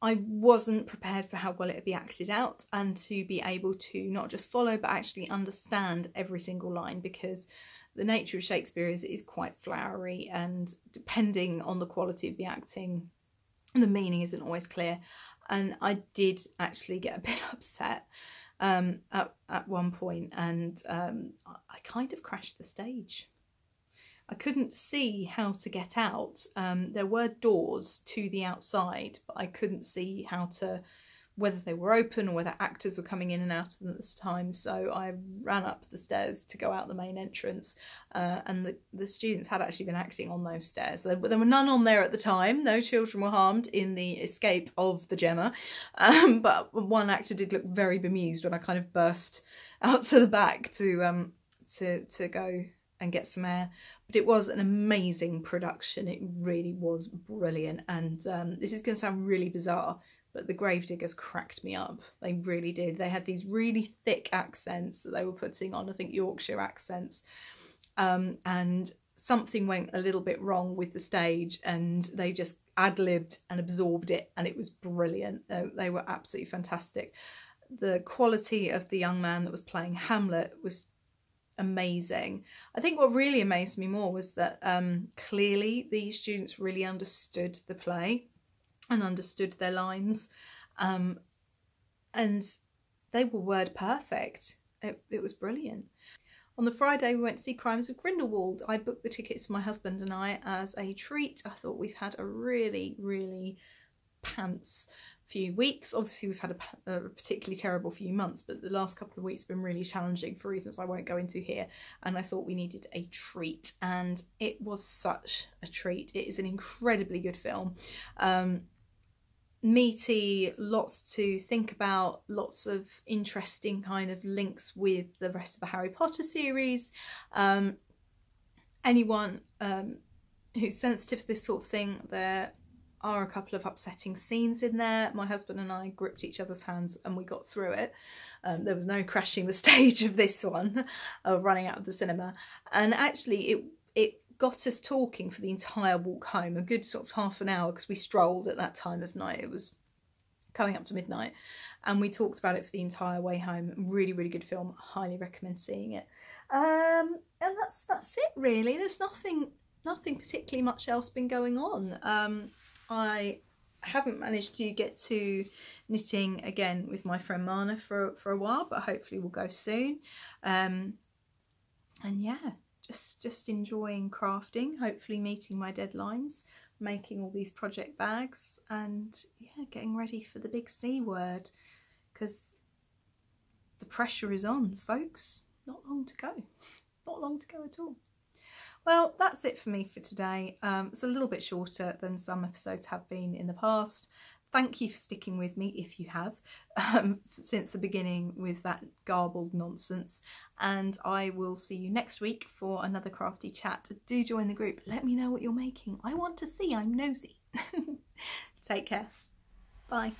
I wasn't prepared for how well it would be acted out, and to be able to not just follow but actually understand every single line, because the nature of Shakespeare is it is quite flowery, and depending on the quality of the acting, the meaning isn't always clear. And I did actually get a bit upset at one point, and I kind of crashed the stage. I couldn't see how to get out. There were doors to the outside, but I couldn't see whether they were open or whether actors were coming in and out of them at this time. So I ran up the stairs to go out the main entrance, and the students had actually been acting on those stairs. There were none on there at the time. No children were harmed in the escape of the Gemma, but one actor did look very bemused when I kind of burst out to the back to go and get some air. But it was an amazing production. It really was brilliant. And this is going to sound really bizarre, but the Gravediggers cracked me up. They really did. They had these really thick accents that they were putting on, I think Yorkshire accents. And something went a little bit wrong with the stage, and they just ad-libbed and absorbed it, and it was brilliant. They were absolutely fantastic. The quality of the young man that was playing Hamlet was amazing. I think what really amazed me more was that clearly the students really understood the play and understood their lines, and they were word perfect. It was brilliant. On the Friday we went to see Crimes of Grindelwald. I booked the tickets for my husband and I as a treat. I thought we've had a really, really pants few weeks. Obviously we've had a particularly terrible few months, but the last couple of weeks have been really challenging for reasons I won't go into here, and I thought we needed a treat, and it was such a treat. It is an incredibly good film. Meaty, lots to think about, lots of interesting kind of links with the rest of the Harry Potter series. Anyone who's sensitive to this sort of thing, there are a couple of upsetting scenes in there. My husband and I gripped each other's hands and we got through it. There was no crashing the stage of this one, of running out of the cinema. And actually it got us talking for the entire walk home, a good sort of half an hour, because we strolled at that time of night. It was coming up to midnight, and we talked about it for the entire way home. Really, really good film. Highly recommend seeing it. And that's it really. There's nothing particularly much else been going on. I haven't managed to get to knitting again with my friend Mana for a while, but hopefully we'll go soon. And yeah, just enjoying crafting, hopefully meeting my deadlines, making all these project bags, and yeah, getting ready for the big C word, because the pressure is on, folks. Not long to go. Not long to go at all. Well, that's it for me for today. It's a little bit shorter than some episodes have been in the past, Thank you for sticking with me, if you have, since the beginning with that garbled nonsense. And I will see you next week for another crafty chat. Do join the group. Let me know what you're making. I want to see. I'm nosy. Take care. Bye.